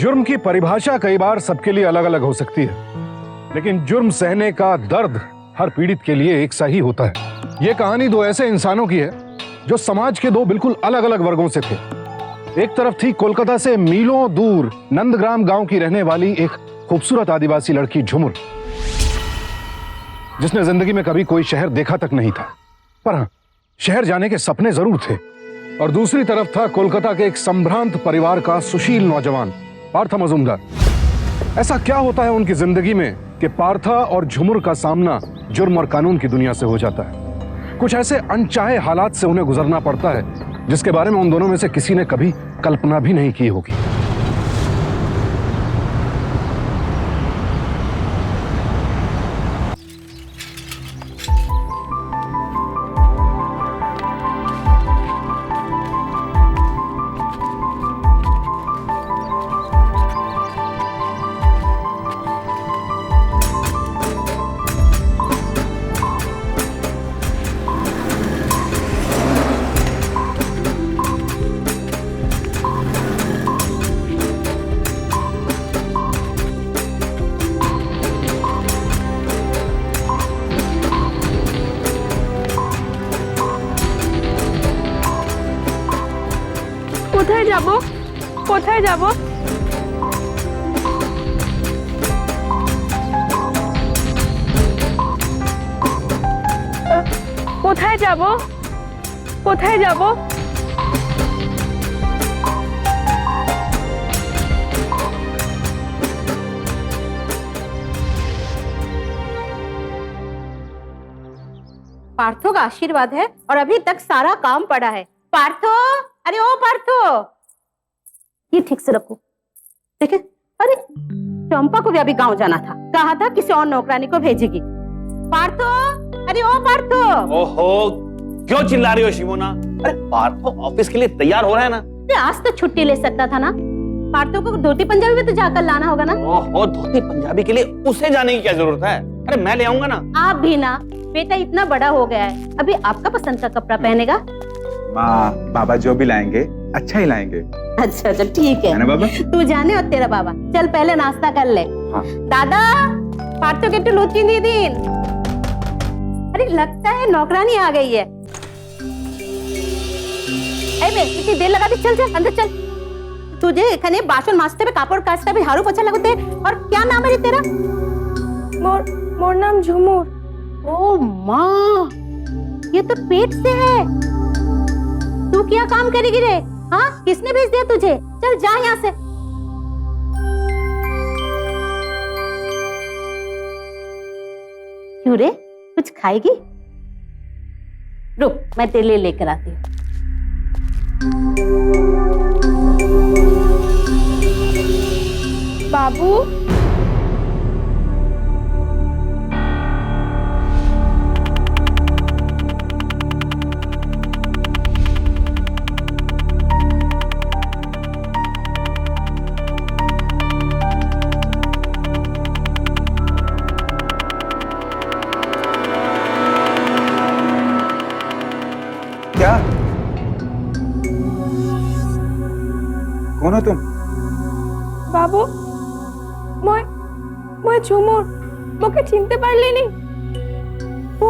जुर्म की परिभाषा कई बार सबके लिए अलग अलग हो सकती है, लेकिन जुर्म सहने का दर्द हर पीड़ित के लिए एक सा ही होता है। यह कहानी दो ऐसे इंसानों की है जो समाज के दो बिल्कुल अलग अलग वर्गों से थे। एक तरफ थी कोलकाता से मीलों दूर नंदग्राम गांव की रहने वाली एक खूबसूरत आदिवासी लड़की झुमुर, जिसने जिंदगी में कभी कोई शहर देखा तक नहीं था, पर हाँ, शहर जाने के सपने जरूर थे। और दूसरी तरफ था कोलकाता के एक संभ्रांत परिवार का सुशील नौजवान पार्था मजूमदार। ऐसा क्या होता है उनकी जिंदगी में कि पार्था और झुमुर का सामना जुर्म और कानून की दुनिया से हो जाता है। कुछ ऐसे अनचाहे हालात से उन्हें गुजरना पड़ता है जिसके बारे में उन दोनों में से किसी ने कभी कल्पना भी नहीं की होगी। কোথায় যাব কোথায় যাব কোথায় যাব কোথায় যাব पार्थो का आशीर्वाद है और अभी तक सारा काम पड़ा है। पार्थो, अरे ओ पार्थो, ये ठीक से रखो। देखे, अरे चंपा को भी अभी गांव जाना था, कहा था किसी और नौकरानी को भेजेगी। पार्थो, अरे ओ पार्थो। ओहो, क्यों चिल्ला रही हो शिमोना? अरे पार्थो ऑफिस के लिए तैयार हो रहा है ना? अरे आज तो छुट्टी ले सकता था ना। पार्थो को धोती पंजाबी में तो जाकर लाना होगा ना। ओहो, धोती पंजाबी के लिए उसे जाने की क्या जरूरत है? अरे मैं ले आऊंगा ना। आप भी ना, बेटा इतना बड़ा हो गया है, अभी आपका पसंद का कपड़ा पहनेगा। माँ, बाबा जो भी लाएंगे अच्छा ही लाएंगे। अच्छा अच्छा ठीक है ना बाबा? तू जाने और तेरा बाबा। चल पहले नाश्ता कर ले। हाँ। दादा, पार्थो के लुच्ची दीदीन। अरे लगता है नौकरानी आ गई है। इतनी देर लगा दी, चल चल अंदर चल। तुझे एखाने बासन माजते हुए कापड़ काचते हुए झाड़ू पोछा लगते है। और क्या नाम है रे तेरा? मोर नाम झुमुर। ओ माँ, ये तो पेट से है। तू क्या काम करेगी रे? हाँ, किसने भेज दिया तुझे? चल जा यहाँ से। क्यों रे, कुछ खाएगी? रुक, मैं तेरे लिए लेकर आती हूँ। बाबू, क्या? कौन हो तुम? বাবু, মই ঝুমুর, মোকে চিনতে পারলি নি? ও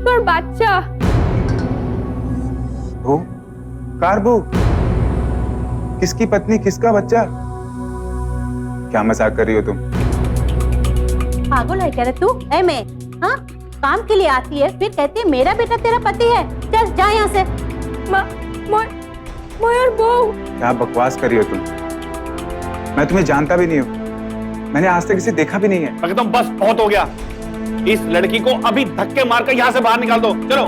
তোর বাচ্চা। वो कारबू, किसकी पत्नी, किसका बच्चा? क्या मजाक कर रही हो तुम? पागल है क्या रे तू? मैं हाँ, काम के लिए आती है, फिर कहती है मेरा बेटा तेरा पति है। चल जा यहाँ से। মই और बहू। क्या बकवास कर रही हो तुम? मैं तुम्हें जानता भी नहीं हूँ, मैंने आज तक इसे देखा भी नहीं है। अगर तुम बस बहुत हो गया। इस लड़की को अभी धक्के मारकर यहाँ से बाहर निकाल दो। चलो।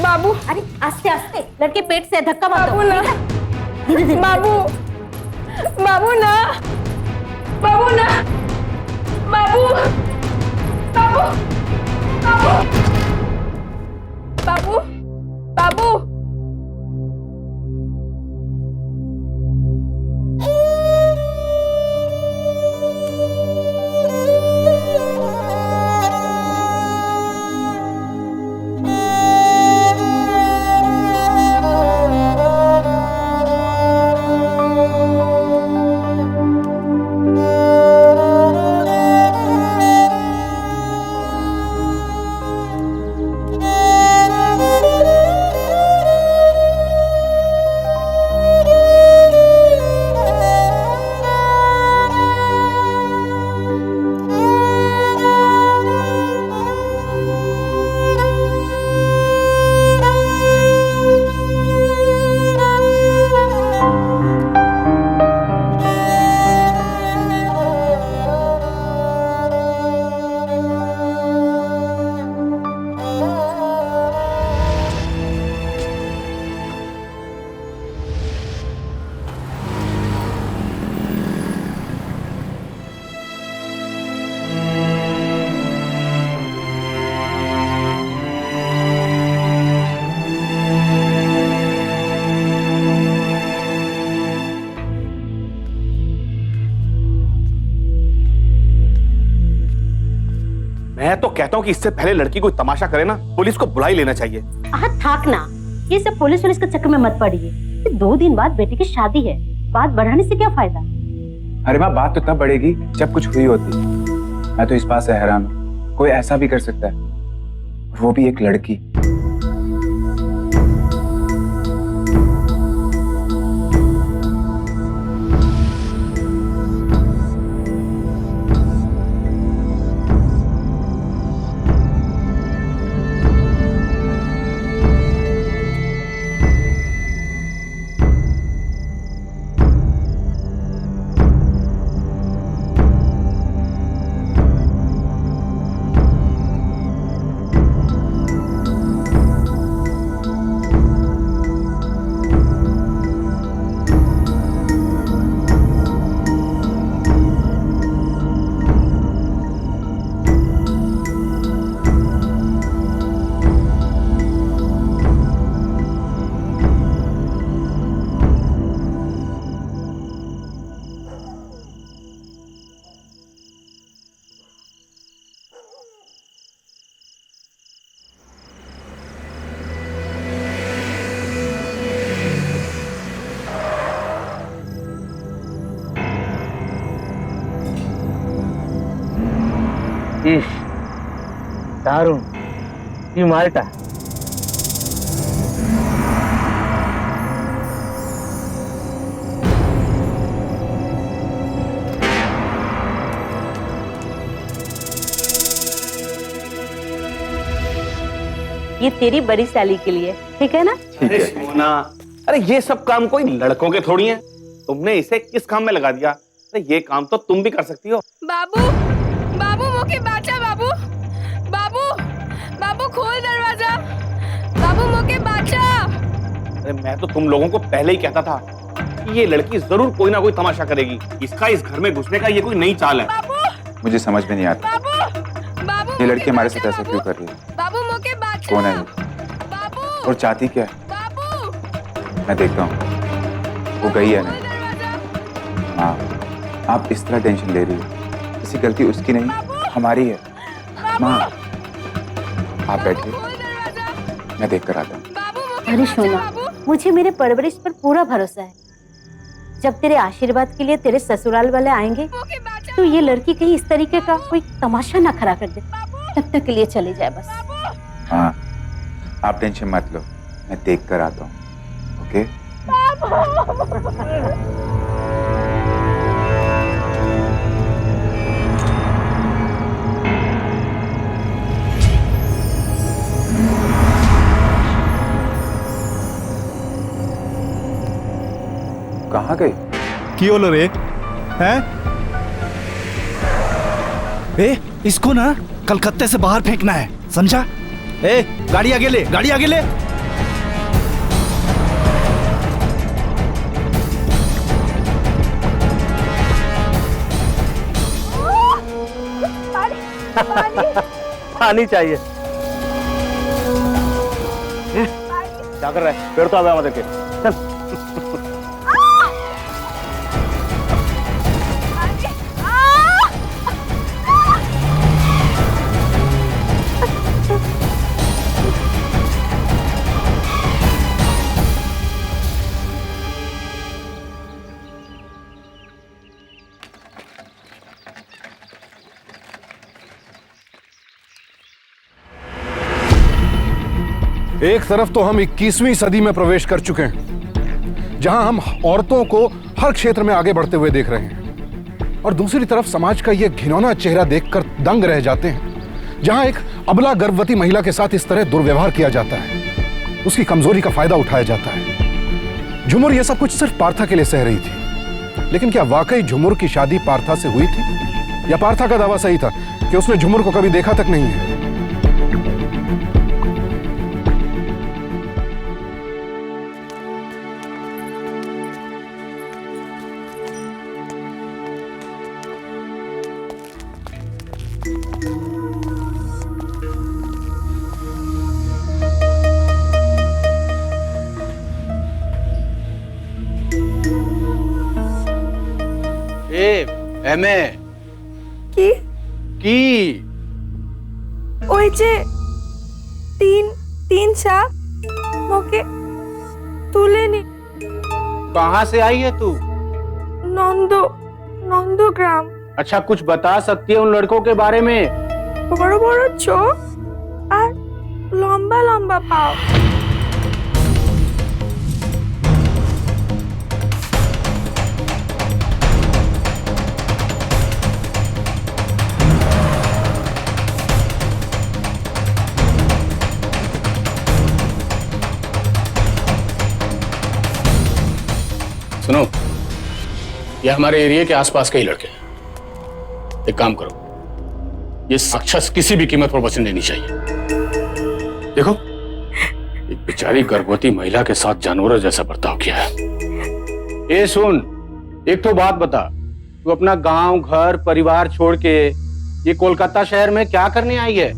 बाबू, अरे आस्ते आस्ते, लड़के पेट से धक्का मत दो। बाबू ना, बाबू, बाबू ना, बाबू ना, बाबू, बाबू, बाबू, बाबू, बाबू। मैं तो कहता हूँ कि इससे पहले लड़की कोई तमाशा करे ना, पुलिस को बुला ही लेना चाहिए। थाक ना, ये सब पुलिस के चक्कर में मत पड़िए। 2 दिन बाद बेटी की शादी है, बात बढ़ाने से क्या फायदा। अरे माँ, बात तो तब बढ़ेगी जब कुछ हुई होती। मैं तो इस बात से हैरान हूँ, कोई ऐसा भी कर सकता है, वो भी एक लड़की। दारुण, ही माल्टा। ये तेरी बड़ी साली के लिए, ठीक है ना? अरे शिमोना, अरे ये सब काम कोई लड़कों के थोड़ी है। तुमने इसे किस काम में लगा दिया? अरे ये काम तो तुम भी कर सकती हो। बाबू, बाबू मोके बाचा। बाबू, बाबू, बाबू खोल दरवाजा। बाबू मोके बाचा। अरे मैं तो तुम लोगों को पहले ही कहता था कि ये लड़की जरूर कोई ना कोई तमाशा करेगी। इसका इस घर में घुसने का ये कोई नई चाल है। मुझे समझ में नहीं आता, बाबू, बाबू ये लड़की हमारे साथ ऐसा क्यों कर रही है? बाबू मोके बाचा। कौन है ये? बाबू, और चाहती क्या है? बाबू, मैं देखता हूँ वो गई है नहीं। हाँ, आप इस तरह टेंशन ले रही हो, किसी गलती उसकी नहीं, हमारी है। माँ, आप बैठिए, मैं देख कर आता हूँ। अरे सोना, मुझे मेरे परवरिश पर पूरा भरोसा है। जब तेरे आशीर्वाद के लिए तेरे ससुराल वाले आएंगे तो ये लड़की कहीं इस तरीके का कोई तमाशा ना खड़ा कर दे। तब तक के लिए चले जाए बस। हाँ, आप टेंशन मत लो, मैं देख कर आता हूँ। ओके? कहाँ गई? की बोलो रे हैं? इसको ना कलकत्ते से बाहर फेंकना है, समझा? गाड़ी आगे ले, गाड़ी आगे ले। पानी चाहिए। क्या कर रहा है? पेड़ तो आ गया मदद के। चल। एक तरफ तो हम 21वीं सदी में प्रवेश कर चुके हैं, जहां हम औरतों को हर क्षेत्र में आगे बढ़ते हुए देख रहे हैं, और दूसरी तरफ समाज का यह घिनौना चेहरा देखकर दंग रह जाते हैं, जहां एक अबला गर्भवती महिला के साथ इस तरह दुर्व्यवहार किया जाता है, उसकी कमजोरी का फायदा उठाया जाता है। झुमुर यह सब कुछ सिर्फ पार्था के लिए सह रही थी, लेकिन क्या वाकई झुमुर की शादी पार्था से हुई थी, या पार्था का दावा सही था कि उसने झुमुर को कभी देखा तक नहीं है? एमए की की ওই যে তিন তিন সাপ ওকে তুলে নি कहाँ से आई है तू? নন্দগ্রাম। अच्छा, कुछ बता सकती है उन लड़कों के बारे में? বড় বড় চোখ আর লম্বা লম্বা পাও। सुनो, ये हमारे एरिया के आसपास के ही लड़के हैं। एक काम करो, ये राक्षस किसी भी कीमत पर बचने नहीं चाहिए। देखो, एक बेचारी गर्भवती महिला के साथ जानवरों जैसा बर्ताव किया है। ए सुन, एक तो बात बता, तू अपना गांव घर परिवार छोड़ के ये कोलकाता शहर में क्या करने आई है?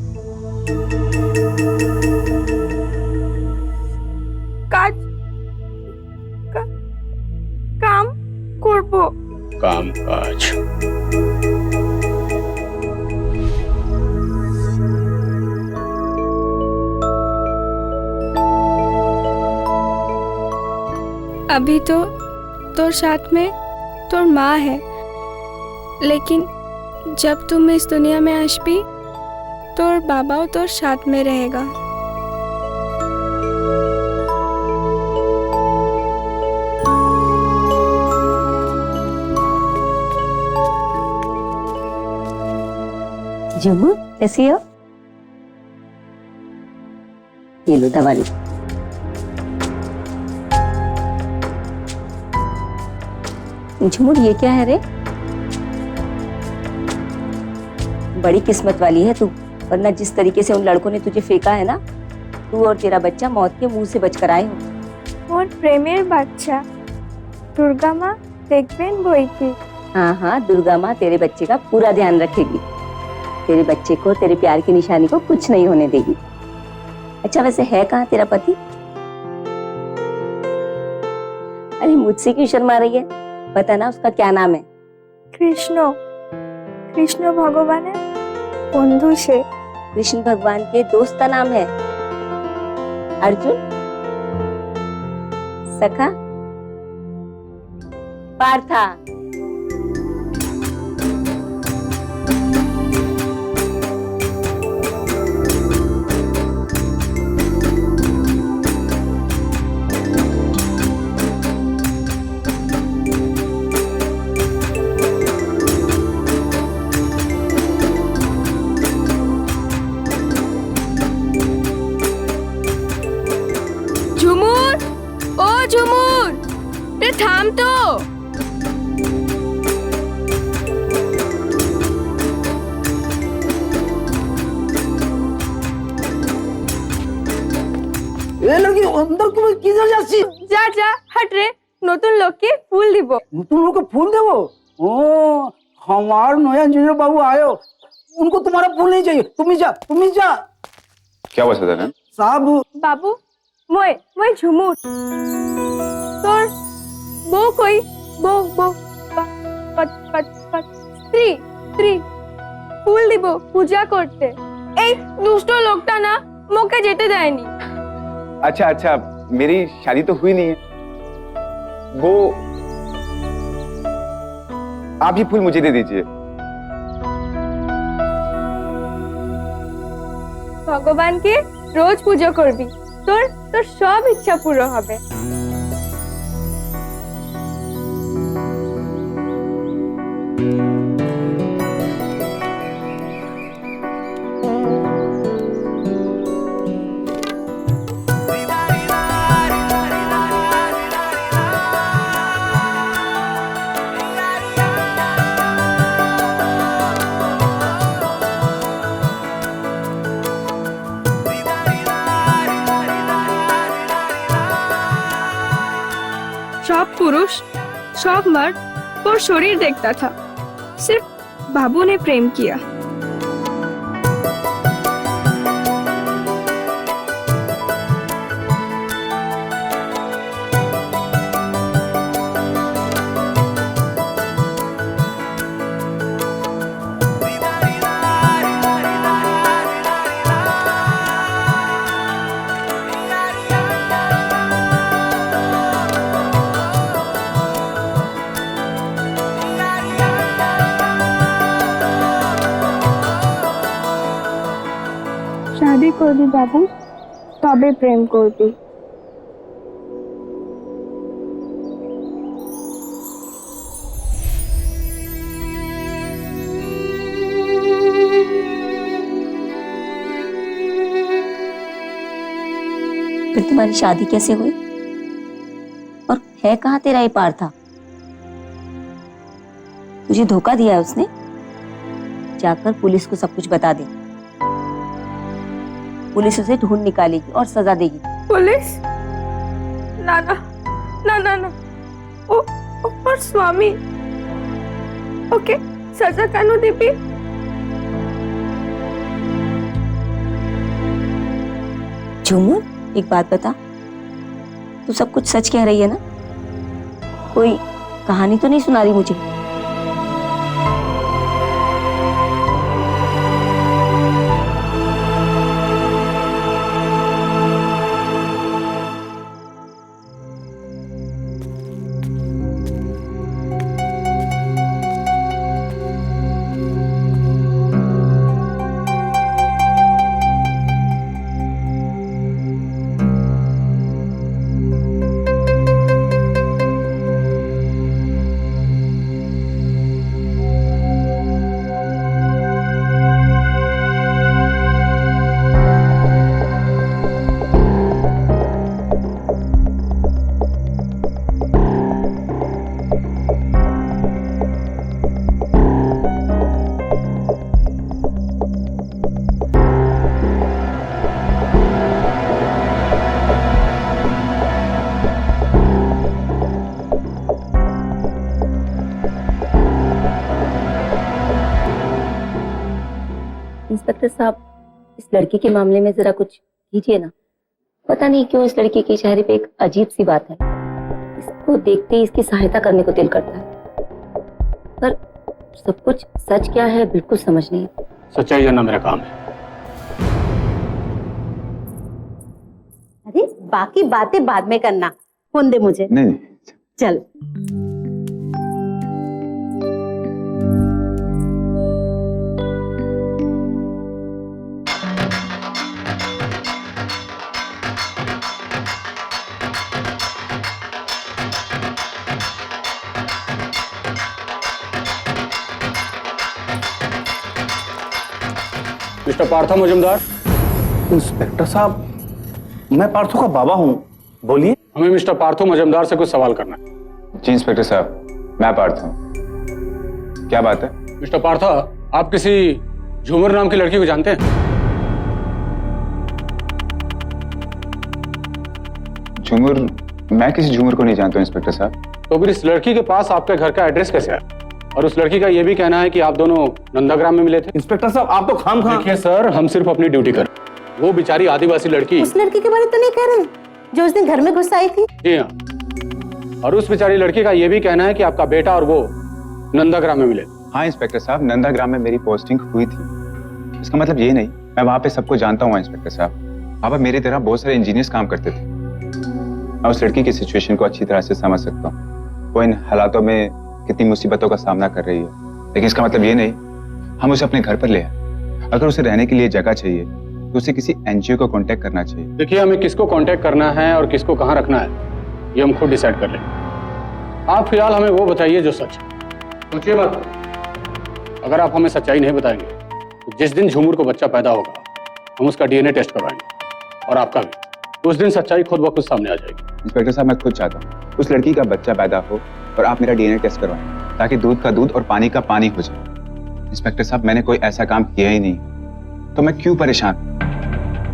কাজ কাম করব। काम काज। अभी तो तोर साथ में तोर माँ है, लेकिन जब तुम इस दुनिया में आशबी तोर बाबा तोर साथ में रहेगा। झुमू कैसी हो? ये लो दवा लो। झुमुर ये क्या है रे? बड़ी किस्मत वाली है तू, वरना जिस तरीके से उन लड़कों ने तुझे फेंका है ना, तू और तेरा बच्चा मौत के मुंह से बचकर आए हो। और प्रेमेर बच्चा दुर्गा माँ देखबेन बोई थी। हाँ हाँ, दुर्गा माँ तेरे बच्चे का पूरा ध्यान रखेगी। तेरे बच्चे को, तेरे प्यार की निशानी को कुछ नहीं होने देगी। अच्छा वैसे है कहाँ तेरा पति? अरे मुझसे क्यों शर्मा रही है? पता ना उसका क्या नाम है? कृष्ण कृष्ण भगवान है बंधु से। कृष्ण भगवान के दोस्त का नाम है अर्जुन, सखा, पार्था। झुमुर, ओ झुमुर, रे थाम तो। এ লাগি অন্দর তুমি কি যাচ্ছি? যা যা हट रे, নতুন লোককে ফুল দিব। নতুন লোকে फूल देवो? ओ हमार नया इंजीनियर बाबू आयो, उनको तुम्हारा फूल नहीं चाहिए। तुम ही जा। क्या हुआ सदानंद? साहब বাবু মই ঝুমুর তোর বউ কই? বউ স্ত্রী ফুল দিব পূজা করতে। এই দুষ্ট লোকটা না মোকে যেতে দেয়নি। अच्छा, मेरी शादी तो हुई नहीं है। वो आप ही फूल मुझे दे दीजिए। ভগবানকে রোজ পুজো করবি, তোর সব ইচ্ছা পূরণ হবে। सब पुरुष सब मर्द और शरीर देखता था, सिर्फ बाबू ने प्रेम किया। করবি বাবু, তবে প্রেম করবি। फिर तुम्हारी शादी कैसे हुई? और है कहाँ तेरा ये पार्था? तुझे धोखा दिया है उसने? जाकर पुलिस को सब कुछ बता दे। पुलिस उसे ढूंढ निकालेगी और सजा देगी। पुलिस? ना ना ना ना ना, ओ पर स्वामी ओके सजा कानू देबी? झूमर, एक बात बता, तू सब कुछ सच कह रही है ना? कोई कहानी तो नहीं सुना रही मुझे? इंस्पेक्टर साहब, इस लड़की के मामले में जरा कुछ कीजिए ना। पता नहीं क्यों इस लड़की के चेहरे पे एक अजीब सी बात है। इसको देखते ही इसकी सहायता करने को दिल करता है, पर सब कुछ सच क्या है बिल्कुल समझ नहीं। सच्चाई जानना मेरा काम है। अरे बाकी बातें बाद में करना, फोन दे मुझे। नहीं चल। मिस्टर पार्था मजुमदार। इंस्पेक्टर साहब, मैं पार्थो का बाबा हूँ, बोलिए। हमें मिस्टर पार्थो मजुमदार से कुछ सवाल करना है। जी इंस्पेक्टर साहब, मैं पार्थ हूँ। क्या बात है? मिस्टर पार्था, आप किसी झूमर नाम की लड़की को जानते हैं? झूमर? मैं किसी झूमर को नहीं जानता हूँ इंस्पेक्टर साहब। तो फिर इस लड़की के पास आपके घर का एड्रेस कैसे आया? और उस लड़की का यह भी कहना है कि आप दोनों नंदाग्राम में मिले थे। इंस्पेक्टर साहब, आप तो खामखा। देखिए सर, हम सिर्फ अपनी ड्यूटी कर। वो बेचारी आदिवासी लड़की। उस लड़की के बारे में तो नहीं कह रहे जो उस दिन घर में घुस आई थी? जी हाँ, और उस बेचारी लड़की का यह भी कहना है कि आपका बेटा और वो नंदाग्राम में मिले। हाँ इंस्पेक्टर साहब, नंदाग्राम में मेरी पोस्टिंग हुई थी। इसका मतलब ये नहीं, मैं वहाँ पे सबको जानता हूँ इंस्पेक्टर साहब। वहाँ पर मेरी तरह बहुत सारे इंजीनियर्स काम करते थे। मैं उस लड़की की सिचुएशन को अच्छी तरह से समझ सकता हूँ। वो इन हालातों में कितनी मुसीबतों का सामना कर रही है, लेकिन इसका मतलब ये नहीं हम उसे अपने घर पर ले आए। अगर उसे रहने के लिए जगह चाहिए तो उसे किसी एनजीओ को कांटेक्ट करना चाहिए। देखिए, हमें किसको कांटेक्ट करना है और किसको कहाँ रखना है ये हम खुद डिसाइड कर लेंगे। आप फिलहाल हमें वो बताइए जो सच है। सोचिए बात, अगर आप हमें सच्चाई नहीं बताएंगे तो जिस दिन झूमर को बच्चा पैदा होगा हम उसका डीएनए टेस्ट करवाएंगे, और आपका भी। तो उस दिन सच्चाई खुद ब खुद सामने आ जाएगी। इंस्पेक्टर साहब, मैं खुद चाहता हूँ उस लड़की का बच्चा पैदा हो और आप मेरा डीएनए टेस्ट करवाएं, ताकि दूध का दूध और पानी का पानी हो जाए। इंस्पेक्टर साहब, मैंने कोई ऐसा काम किया ही नहीं, तो मैं क्यों परेशान?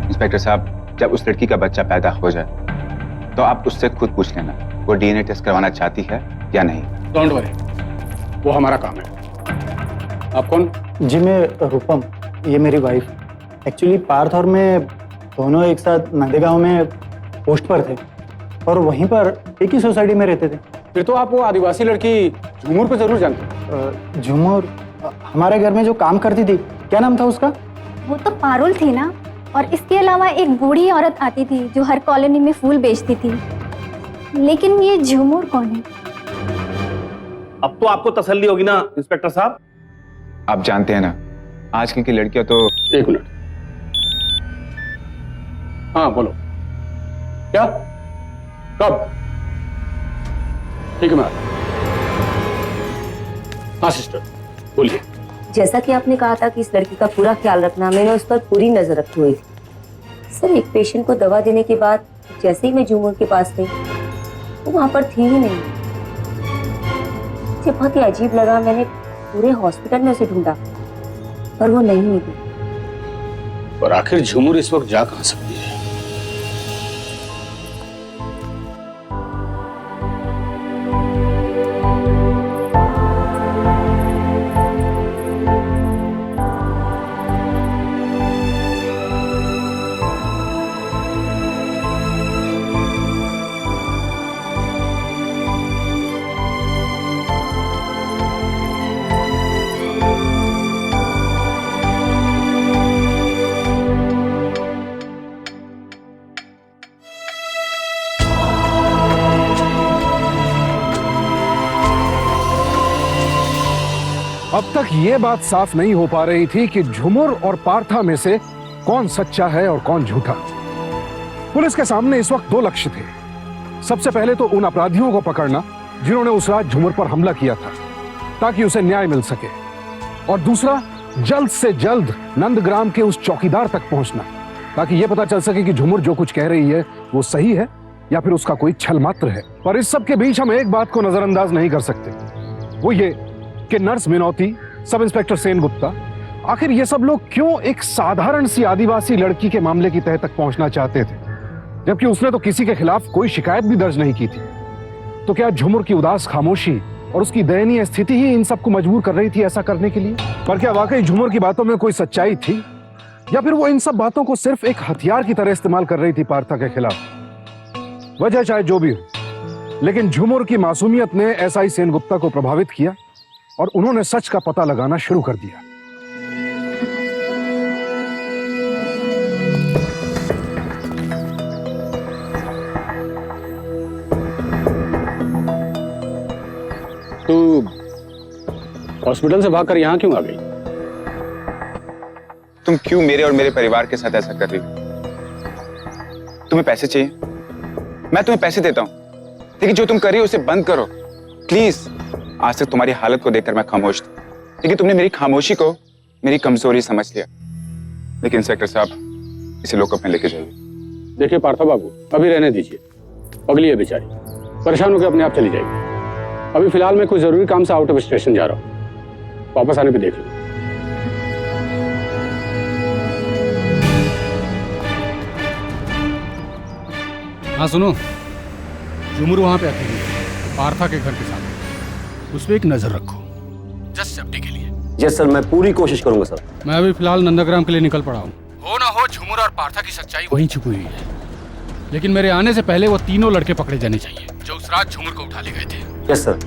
इंस्पेक्टर साहब, जब उस लड़की का बच्चा पैदा हो जाए तो आप उससे खुद पूछ लेना वो डीएनए टेस्ट करवाना चाहती है या नहीं। डोंट वरी, वो हमारा काम है। आप कौन? जी मैं रूपम, ये मेरी वाइफ। एक्चुअली पार्थ और मैं दोनों एक साथ नंदेगांव में पोस्ट पर थे और वहीं पर एक ही सोसाइटी में रहते थे। फिर तो आप वो आदिवासी लड़की झूमर को जरूर जानते हैं। झूमर हमारे घर में जो काम करती थी, क्या नाम था उसका? वो तो पारुल थी ना, और इसके अलावा एक बूढ़ी औरत आती थी जो हर कॉलोनी में फूल बेचती थी। लेकिन ये झूमर कौन है? अब तो आपको तसल्ली होगी ना इंस्पेक्टर साहब। आप जानते हैं ना, आजकल की लड़कियां तो। एक मिनट, हाँ बोलो, क्या, कब? ठीक है मैम। हाँ सिस्टर बोलिए। जैसा कि आपने कहा था कि इस लड़की का पूरा ख्याल रखना, मैंने उस पर पूरी नजर रखी हुई थी। सर, एक पेशेंट को दवा देने के बाद जैसे ही मैं झूमर के पास गई, वो वहां पर थी ही नहीं। मुझे बहुत ही अजीब लगा। मैंने पूरे हॉस्पिटल में उसे ढूंढा पर वो नहीं थी। और आखिर झूमर इस वक्त जा कहां सकती है? अब तक ये बात साफ नहीं हो पा रही थी कि झुमुर और पार्था में से कौन सच्चा है और कौन झूठा। पुलिस के सामने इस वक्त दो लक्ष्य थे। सबसे पहले तो उन अपराधियों को पकड़ना जिन्होंने उस रात झुमुर पर हमला किया था, ताकि उसे न्याय मिल सके, और दूसरा जल्द से जल्द नंदग्राम के उस चौकीदार तक पहुंचना, ताकि यह पता चल सके कि झुमुर जो कुछ कह रही है वो सही है या फिर उसका कोई छल मात्र है। पर इस सब के बीच हम एक बात को नजरअंदाज नहीं कर सकते, वो ये कि नर्स मिनौती, सब इंस्पेक्टर सेनगुप्ता, आखिर ये सब लोग क्यों एक साधारण सी आदिवासी लड़की के मामले की तह तक पहुंचना चाहते थे, जबकि उसने तो किसी के खिलाफ कोई शिकायत भी दर्ज नहीं की थी। तो क्या झुमुर की उदास खामोशी और उसकी दयनीय स्थिति ही इन सबको मजबूर कर रही थी ऐसा करने के लिए? पर क्या वाकई झुमुर की बातों में कोई सच्चाई थी, या फिर वो इन सब बातों को सिर्फ एक हथियार की तरह इस्तेमाल कर रही थी पार्था के खिलाफ? वजह चाहे जो भी हो, लेकिन झुमुर की मासूमियत ने एसआई सेनगुप्ता को प्रभावित किया और उन्होंने सच का पता लगाना शुरू कर दिया। तू हॉस्पिटल से भागकर यहां क्यों आ गई? तुम क्यों मेरे और मेरे परिवार के साथ ऐसा कर रही हो? तुम्हें पैसे चाहिए, मैं तुम्हें पैसे देता हूं, लेकिन जो तुम कर रही हो उसे बंद करो प्लीज। आज तक तुम्हारी हालत को देखकर मैं खामोश था, लेकिन तुमने मेरी खामोशी को मेरी कमजोरी समझ लिया। लेकिन इंस्पेक्टर साहब, इसे लॉकअप में लेके जाइए। देखिए पार्था बाबू, अभी रहने दीजिए, पगली है बेचारी, परेशान होकर अपने आप चली जाएगी। अभी फिलहाल मैं कुछ जरूरी काम से आउट ऑफ स्टेशन जा रहा हूँ, वापस आने पे देख लूँ। हाँ सुनो, झुमुर वहां पे आती है पार्था के घर के सामने, उस पर एक नजर रखो, जस्ट सेफ्टी के लिए। यस सर, मैं पूरी कोशिश करूंगा सर। मैं अभी फिलहाल नंदग्राम के लिए निकल पड़ा हूँ। हो ना हो झुमुर और पार्था की सच्चाई वहीं छुपी हुई है, लेकिन मेरे आने से पहले वो तीनों लड़के पकड़े जाने चाहिए जो उस रात झुमुर को उठा ले गए थे। Yes sir.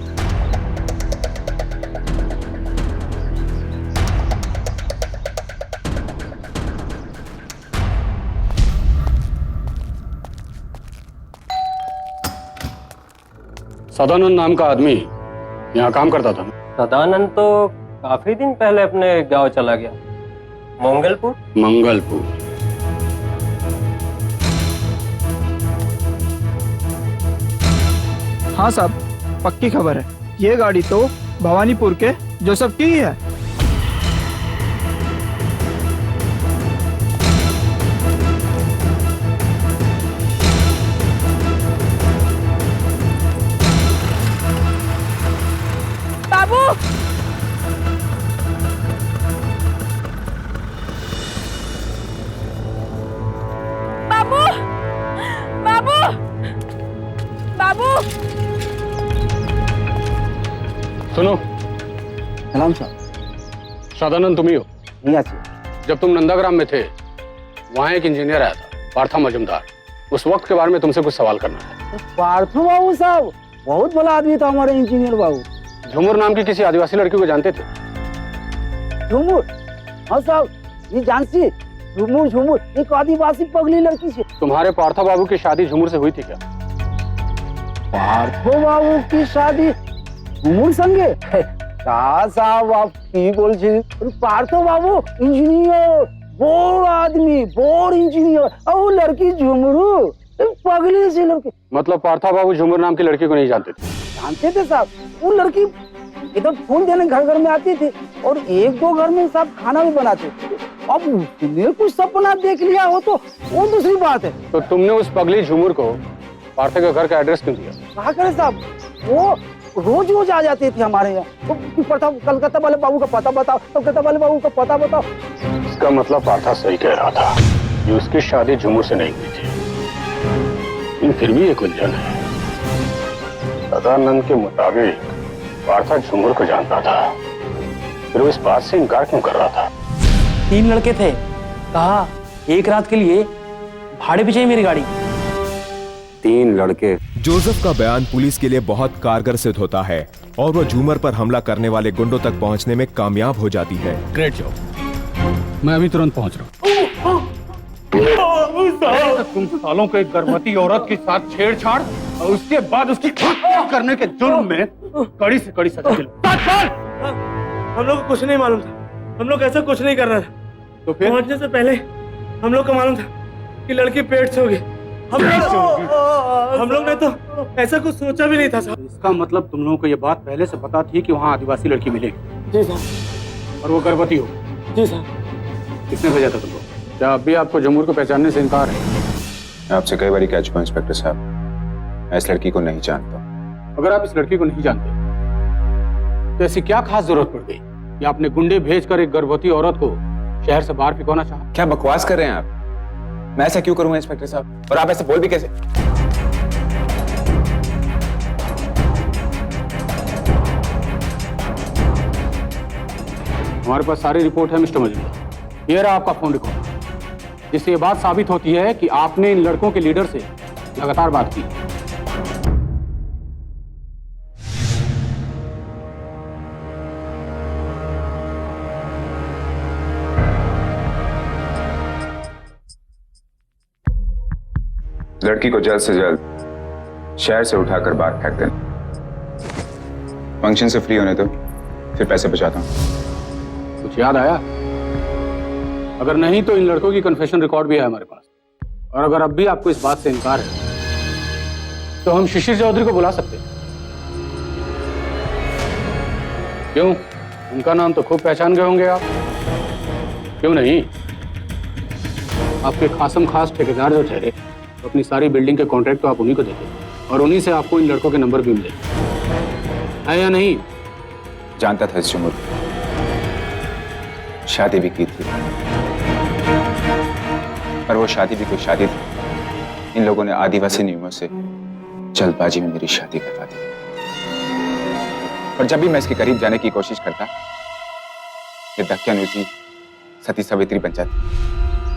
सदानंद नाम का आदमी यहाँ काम करता था। सदानंद तो काफी दिन पहले अपने गांव चला गया, मंगलपुर। मंगलपुर? हाँ साहब, पक्की खबर है। ये गाड़ी तो भवानीपुर के जोसेफ की ही है। बाबू, बाबू, बाबू, बाबू। सुनो, सलाम साहब। सदानंद तुम ही हो? जब तुम नंदाग्राम में थे, वहां एक इंजीनियर आया था, पार्था मजुमदार। उस वक्त के बारे में तुमसे कुछ सवाल करना है। पार्थो बाबू साहब बहुत बड़ा आदमी था हमारे इंजीनियर बाबू। झुमुर नाम की किसी आदिवासी लड़की को जानते थे? झुमुर? हाँ साहब, ये जानती। झुमुर झुमुर एक आदिवासी पगली लड़की से। तुम्हारे पार्था बाबू की शादी झुमुर से हुई थी क्या? पार्थो बाबू की शादी झुमुर संगे? साहब आप की बोल पार्थो बाबू इंजीनियर बोर आदमी, बोर इंजीनियर, और वो लड़की झुमरू, पगली सी लड़की। मतलब पार्था बाबू झुमर नाम की लड़की को नहीं जानते थे? जानते थे साहब, वो लड़की इधर फूल देने घर घर में आती थी और एक दो घर में साहब खाना भी बनाते थे। अब उसने कुछ सपना देख लिया हो तो वो दूसरी बात है। तो तुमने उस पगली झुमर को पार्था के घर का एड्रेस क्यों दिया? कहा करे साहब, वो रोज रोज आ जाते थे हमारे यहाँ। तो पता, कलकत्ता वाले बाबू का पता बताओ, कलकत्ता वाले बाबू का पता बताओ। इसका मतलब पार्था सही कह रहा था कि उसकी शादी झुमर से नहीं हुई थी, लेकिन फिर भी एक उलझन है। सदानंद के मुताबिक पार्था झुमर को जानता था, फिर वो इस बात से इनकार क्यों कर रहा था? 3 लड़के थे, कहा एक रात के लिए भाड़े पे चाहिए मेरी गाड़ी। 3 लड़के। जोसेफ का बयान पुलिस के लिए बहुत कारगर सिद्ध होता है और वो झूमर पर हमला करने वाले गुंडों तक पहुंचने में कामयाब हो जाती है। ग्रेट जॉब, मैं अभी तुरंत पहुंच रहा हूँ। तुम सालों को एक गर्भवती औरत के साथ छेड़छाड़ और उसके बाद उसकी हत्या करने के जुर्म में कड़ी से कड़ी सजा दिलवाओ। हम लोग को कुछ नहीं मालूम था, हम लोग ऐसा कुछ नहीं कर रहा था। तो फिर पहुंचने से पहले हम लोग को मालूम था कि लड़की पेट से होगी। हम लोग ने तो ऐसा कुछ सोचा भी नहीं था साहब। इसका मतलब तुम लोगों को ये बात पहले से पता थी कि वहाँ आदिवासी लड़की मिलेगी? जी साहब। और वो गर्भवती हो? जी साहब। किसने भेजा था तुमको? क्या अब भी आपको झुमर को पहचानने से इनकार है? मैं आपसे कई बार कह चुका हूं इंस्पेक्टर साहब, मैं इस लड़की को नहीं जानता। अगर आप इस लड़की को नहीं जानते तो ऐसी क्या खास जरूरत पड़ गई कि आपने गुंडे भेजकर एक गर्भवती औरत को शहर से बाहर फिकौना चाहा? क्या बकवास कर रहे हैं आप? मैं ऐसा क्यों करूंगा इंस्पेक्टर साहब? और आप ऐसे बोल भी कैसे? हमारे पास सारी रिपोर्ट है मिस्टर मजूमदार। ये रहा आपका फोन रिकॉर्ड, जिससे ये बात साबित होती है कि आपने इन लड़कों के लीडर से लगातार बात की। लड़की को जल्द से जल्द शहर से उठाकर बाहर फेंक देना। फंक्शन से फ्री होने दो, फिर पैसे बचाता हूं। कुछ याद आया? अगर नहीं तो इन लड़कों की कन्फेशन रिकॉर्ड भी है हमारे पास, और अगर अब भी आपको इस बात से इनकार है तो हम शिशिर चौधरी को बुला सकते हैं। क्यों? उनका नाम तो खूब पहचान गए होंगे आप, क्यों नहीं? आपके खासम खास ठेकेदार जो ठहरे, तो अपनी सारी बिल्डिंग के कॉन्ट्रैक्ट तो आप उन्हीं को देते और उन्हीं से आपको इन लड़कों के नंबर भी मिले, है या नहीं? जानता था इस झुमर, शादी भी की थी, पर वो शादी भी कोई शादी थी। इन लोगों ने आदिवासी नियमों से जल्दबाजी में मेरी शादी करवा दी, और जब भी मैं इसके करीब जाने की कोशिश करता, ये दक्यानुसी सती सावित्री बन जाती।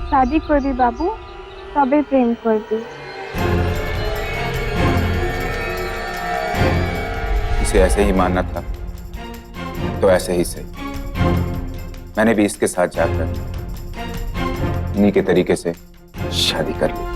शादी करी बाबू, तबे प्रेम करती। इसे ऐसे ही मानना था तो ऐसे ही सही। मैंने भी इसके साथ जाकर इन्हीं के तरीके से शादी कर ली।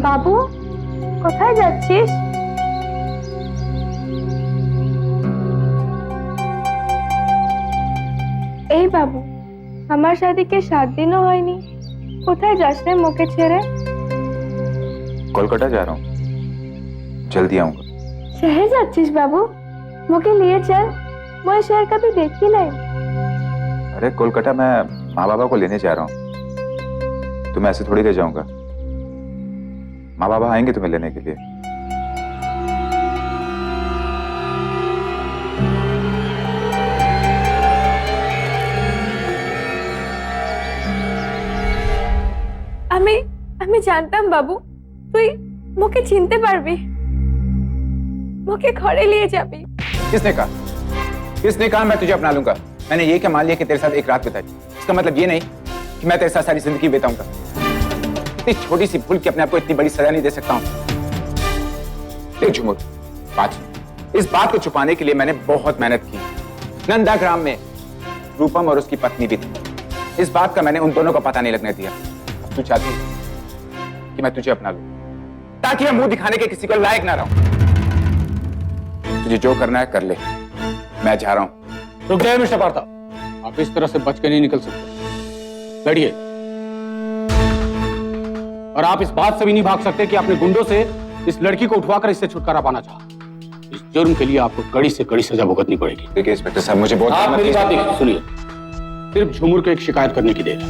বাবু, কোথায় যাচ্ছিস? এই বাবু, আমার শাদীকে 7 দিনও হয়নি, কোথায় যাস রে মোকে ছেড়ে? कोलकाता जा रहा हूँ, जल्दी आऊंगा। शहर যাচ্ছিস বাবু? মোকে নিয়ে চল, मैं शहर कभी देखी नहीं। अरे कोलकाता मैं माँ बाबा को लेने जा रहा हूँ, तो मैं ऐसे थोड़ी रह जाऊंगा। माँ बाबा आएंगे तुम्हें लेने के लिए। আমি জানতাম বাবু তুই মুকে চিনতে পারবি, মুকে ঘরে নিয়ে যাবি। किसने कहा? किसने कहा मैं तुझे अपना लूंगा? मैंने ये क्या मान लिया कि तेरे साथ एक रात बिताई? इसका मतलब ये नहीं कि मैं तेरे साथ सारी जिंदगी बिताऊंगा। इतनी छोटी सी भूल कि अपने आप को इतनी बड़ी सजा नहीं दे सकता हूं। देख झुमुर, बात सुन। इस बात को छुपाने के लिए मैंने बहुत मेहनत की। नंदाग्राम में रूपम और उसकी पत्नी भी थी। इस बात का मैंने उन दोनों को पता नहीं लगने दिया। अब तू चाहती है कि मैं तुझे अपना लूं ताकि मैं मुंह दिखाने के किसी को लायक ना रहूं। तुझे जो करना है कर ले, मैं जा रहा हूं। रुक जाइए मिस्टर पार्था, आप इस तरह से बच के नहीं निकल सकते। बैठिए। और आप इस बात से भी नहीं भाग सकते कि अपने गुंडों से इस लड़की को उठवाकर इससे छुटकारा पाना चाहा। इस जुर्म के लिए आपको कड़ी से कड़ी सजा भुगतनी पड़ेगी। देखिए इंस्पेक्टर साहब, मुझे बहुत आप मेरी बात देखिए, सुनिए। सिर्फ झुमुर को एक शिकायत करने की देर है,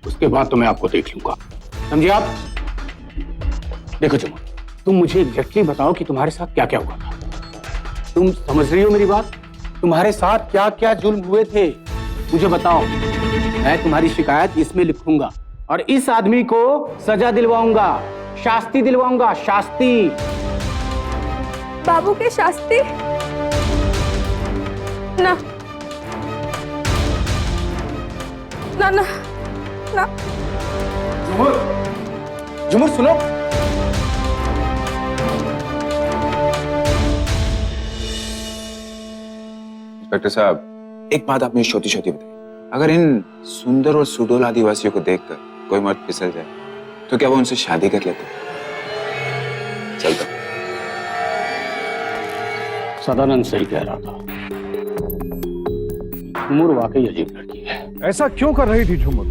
उसके बाद तो मैं आपको देख लूंगा, समझिए आप? देखो झुमुर, तुम मुझे एग्जैक्टली बताओ कि तुम्हारे साथ क्या क्या हुआ था। तुम समझ रही हो मेरी बात? तुम्हारे साथ क्या क्या जुल्म हुए थे मुझे बताओ। मैं तुम्हारी शिकायत इसमें लिखूंगा और इस आदमी को सजा दिलवाऊंगा, शास्ति दिलवाऊंगा, शास्ति। बाबू के शास्ति ना ना ना ना। झुमुर, झुमुर सुनो। इंस्पेक्टर साहब, एक बात आप मुझे छोटी छोटी बताइए। अगर इन सुंदर और सुडोल आदिवासियों को देखकर कोई मर्द फिसल जाए तो क्या वो उनसे शादी कर लेते? चलता। सदानंद सही कह रहा था, झुमुर वाकई अजीब लड़की है। ऐसा क्यों कर रही थी झुमुर?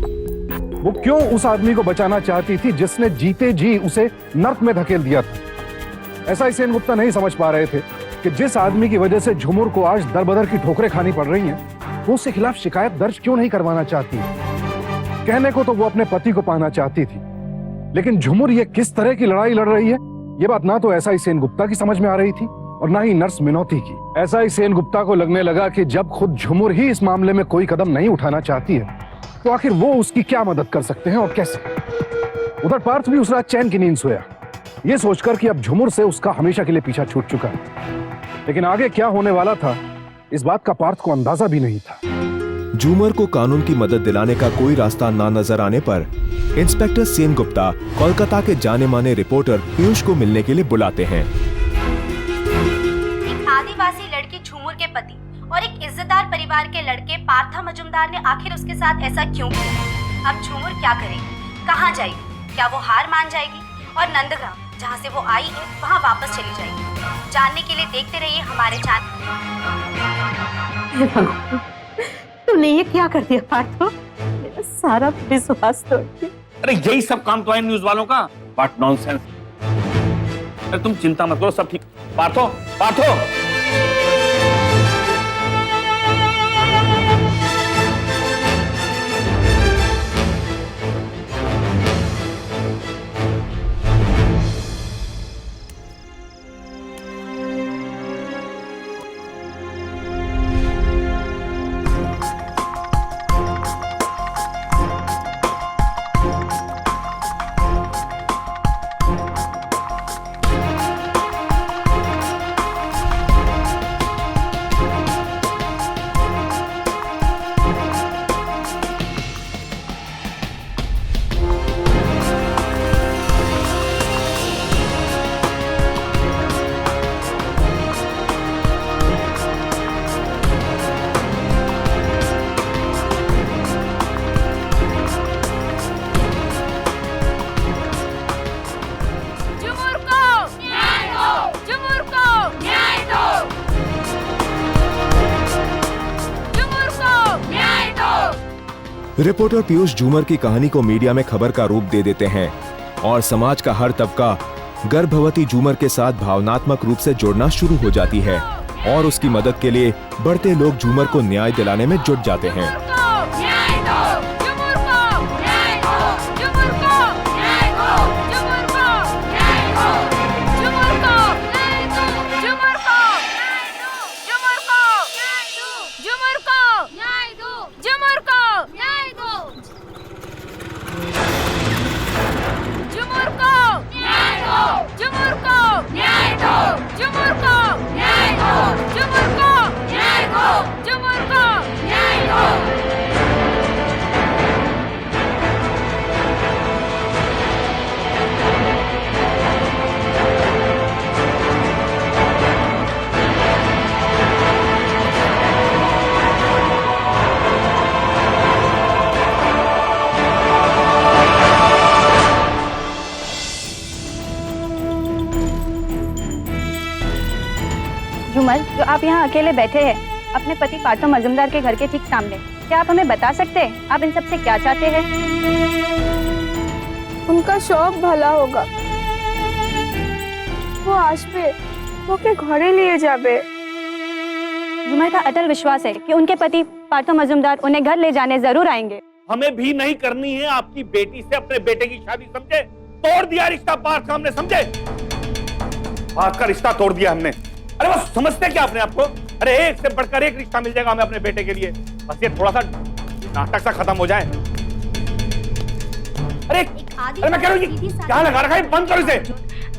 वो क्यों उस आदमी को बचाना चाहती थी जिसने जीते जी उसे नर्क में धकेल दिया था? ऐसा ही सेनगुप्ता नहीं समझ पा रहे थे कि जिस आदमी की वजह से झुमुर को आज दरबदर की ठोकरें खानी पड़ रही हैं, वो उसके खिलाफ शिकायत दर्ज क्यों नहीं करवाना चाहती? कहने को तो वो अपने पति को पाना चाहती थी, लेकिन झुमुर ये किस तरह की लड़ाई लड़ रही है, ये बात ना तो ऐसा ही सेनगुप्ता की समझ में आ रही थी और ना ही नर्स मिनोती की। ऐसा ही सेनगुप्ता को लगने लगा कि जब खुद झुमुर ही इस मामले में कोई कदम नहीं उठाना चाहती है, तो आखिर वो उसकी क्या मदद कर सकते हैं और कैसे? उधर पार्थ भी उस रात चैन की नींद सोया, ये सोचकर कि अब झुमुर से उसका हमेशा के लिए पीछा छूट चुका है। लेकिन आगे क्या होने वाला था, इस बात का पार्थ को अंदाजा भी नहीं था। झूमर को कानून की मदद दिलाने का कोई रास्ता ना नजर आने पर इंस्पेक्टर सेनगुप्ता कोलकाता के जाने माने रिपोर्टर पीयूष को मिलने के लिए बुलाते हैं। एक आदिवासी लड़की झूमर के पति और एक इज्जतदार परिवार के लड़के पार्था मजुमदार ने आखिर उसके साथ ऐसा क्यों किया? अब झूमर क्या करेगी, कहाँ जाएगी? क्या वो हार मान जाएगी और नंदग्राम जहाँ से वो आई है वहाँ वापस चली जाएगी? जानने के लिए देखते रहिए हमारे चैनल। तुमने ये क्या कर दिया पार्थो? मेरा सारा विश्वास तोड़ दिया। अरे यही सब काम तो है न्यूज वालों का। What nonsense. अरे तुम चिंता मत करो, सब ठीक। पार्थो, पार्थो। रिपोर्टर पीयूष झूमर की कहानी को मीडिया में खबर का रूप दे देते हैं और समाज का हर तबका गर्भवती झूमर के साथ भावनात्मक रूप से जुड़ना शुरू हो जाती है और उसकी मदद के लिए बढ़ते लोग झूमर को न्याय दिलाने में जुट जाते हैं। झुमुर झूमर, जो आप यहाँ अकेले बैठे हैं अपने पति पार्थो मजूमदार के घर के ठीक सामने, क्या आप हमें बता सकते हैं आप इन सब से क्या चाहते हैं? उनका शौक भला होगा, वो आज पे वो के घरे लिए जाबे। झूमर का अटल विश्वास है कि उनके पति पार्थो मजूमदार उन्हें घर ले जाने जरूर आएंगे। हमें भी नहीं करनी है आपकी बेटी से अपने बेटे की शादी, समझे? तोड़ दिया रिश्ता पार्थ का हमने, समझे? पार्थ का रिश्ता तोड़ दिया हमने। अरे बस समझते क्या अपने आपको? अरे एक से बढ़कर एक रिश्ता मिल जाएगा हमें अपने बेटे के लिए, बस ये थोड़ा सा नाटक सा खत्म हो जाए। अरे मैं कह रहा हूँ क्या लगा रखा है, बंद करो इसे।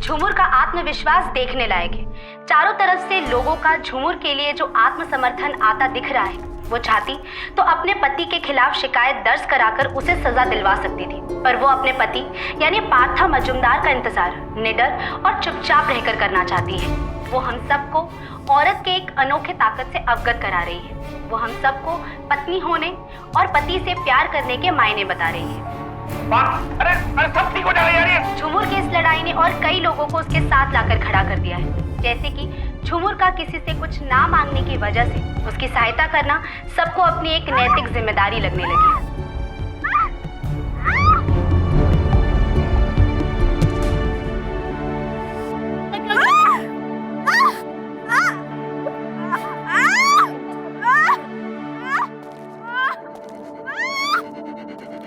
झूमर का आत्मविश्वास देखने लायक है। चारों तरफ से लोगों का झूमर के लिए जो आत्मसमर्थन आता दिख रहा है, वो चाहती तो अपने पति के खिलाफ शिकायत दर्ज कराकर उसे सजा दिलवा सकती थी, पर वो अपने पति यानी पार्था मजूमदार का इंतजार निडर और चुपचाप रहकर करना चाहती है। वो हम सबको औरत के एक अनोखे ताकत से अवगत करा रही है। वो हम सबको पत्नी होने और पति से प्यार करने के मायने बता रही है। अरे सब ठीक हो जाएगा। झूमर की इस लड़ाई ने और कई लोगों को उसके साथ लाकर खड़ा कर दिया है, जैसे कि झूमर का किसी से कुछ ना मांगने की वजह से उसकी सहायता करना सबको अपनी एक नैतिक जिम्मेदारी लगने लगी है।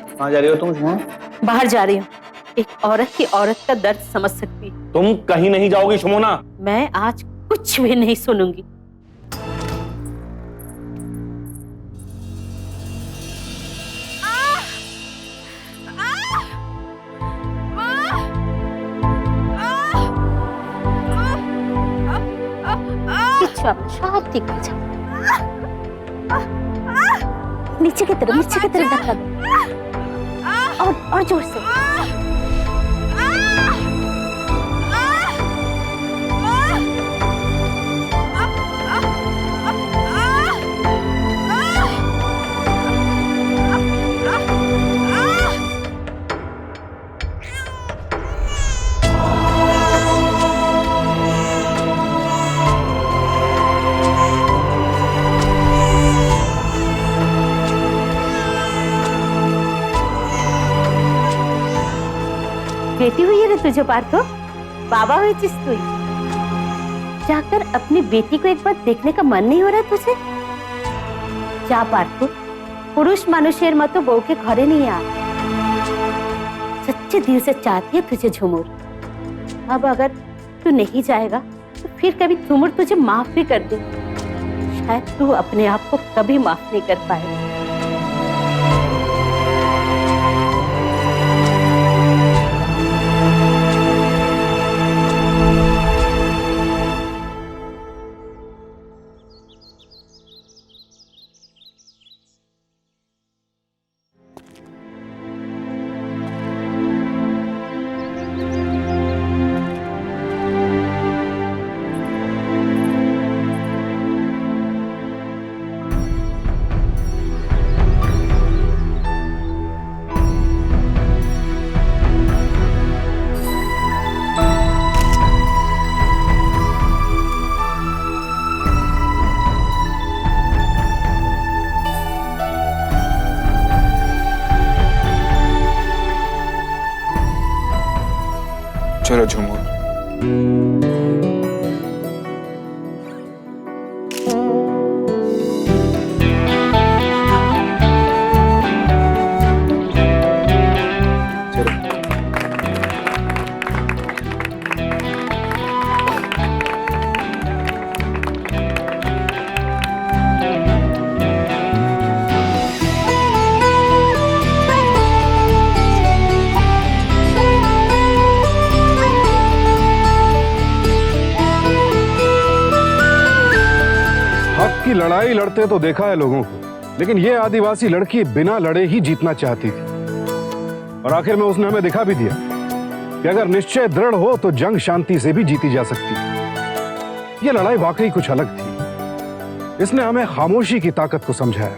कहाँ जा रही हो तुम झूमर? बाहर जा रही हूँ, एक औरत की औरत का दर्द समझ सकती। तुम कहीं नहीं जाओगी शमोना। मैं आज कुछ भी नहीं सुनूंगी। शांति कर जा। नीचे की तरफ धक्का दो और जोर से। बेटी हुई है ना तुझे पार्थो, बाबा हुई जिस तू जाकर अपनी बेटी को एक बार देखने का मन नहीं हो रहा तुझे? जा पार्थो, पुरुष मनुष्य मतो बहू के घरे नहीं आ। सच्चे दिल से चाहती है तुझे झूमर। अब अगर तू नहीं जाएगा तो फिर कभी झूमर तुझे माफ भी कर दे, शायद तू अपने आप को कभी माफ नहीं कर पाएगा। चलो झूमर। की लड़ाई लड़ते तो देखा है लोगों को, लेकिन ये आदिवासी लड़की बिना लड़े ही जीतना चाहती थी, और आखिर में उसने हमें दिखा भी दिया कि अगर निश्चय दृढ़ हो तो जंग शांति से भी जीती जा सकती। ये लड़ाई वाकई कुछ अलग थी। इसने हमें खामोशी की ताकत को समझाया,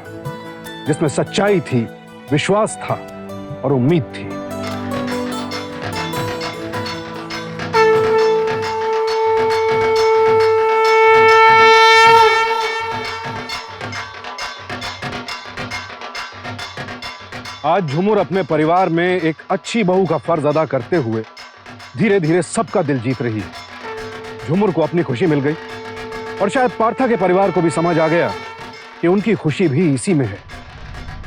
जिसमें सच्चाई थी, विश्वास था और उम्मीद थी। आज झुमुर अपने परिवार में एक अच्छी बहू का फर्ज अदा करते हुए धीरे धीरे सबका दिल जीत रही है। झुमुर को अपनी खुशी मिल गई और शायद पार्था के परिवार को भी समझ आ गया कि उनकी खुशी भी इसी में है।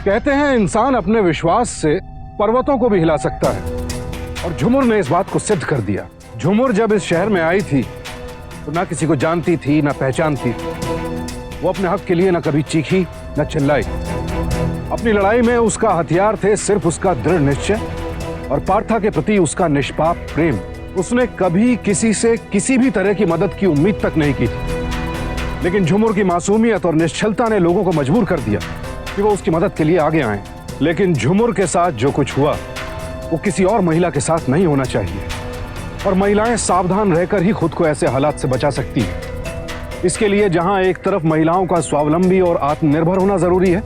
कहते हैं इंसान अपने विश्वास से पर्वतों को भी हिला सकता है और झुमुर ने इस बात को सिद्ध कर दिया। झुमुर जब इस शहर में आई थी तो ना किसी को जानती थी ना पहचानती थी। वो अपने हक के लिए ना कभी चीखी ना चिल्लाई। अपनी लड़ाई में उसका हथियार थे सिर्फ उसका दृढ़ निश्चय और पार्था के प्रति उसका निष्पाप प्रेम। उसने कभी किसी से किसी भी तरह की मदद की उम्मीद तक नहीं की थी, लेकिन झुमुर की मासूमियत और निश्चलता ने लोगों को मजबूर कर दिया कि वो उसकी मदद के लिए आगे आए। लेकिन झुमुर के साथ जो कुछ हुआ वो किसी और महिला के साथ नहीं होना चाहिए और महिलाएं सावधान रहकर ही खुद को ऐसे हालात से बचा सकती हैं। इसके लिए जहां एक तरफ महिलाओं का स्वावलंबी और आत्मनिर्भर होना जरूरी है,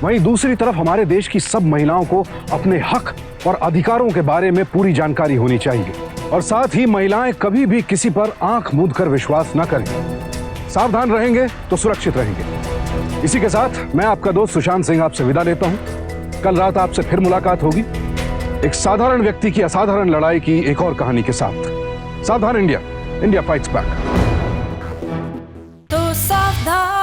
वहीं दूसरी तरफ हमारे देश की सब महिलाओं को अपने हक और अधिकारों के बारे में पूरी जानकारी होनी चाहिए और साथ ही महिलाएं कभी भी किसी पर आंख मूंद कर विश्वास न करें। सावधान रहेंगे तो सुरक्षित रहेंगे। इसी के साथ मैं आपका दोस्त सुशांत सिंह आपसे विदा लेता हूं। कल रात आपसे फिर मुलाकात होगी एक साधारण व्यक्ति की असाधारण लड़ाई की एक और कहानी के साथ। सावधान इंडिया, इंडिया फाइट्स बैक। तो सावधान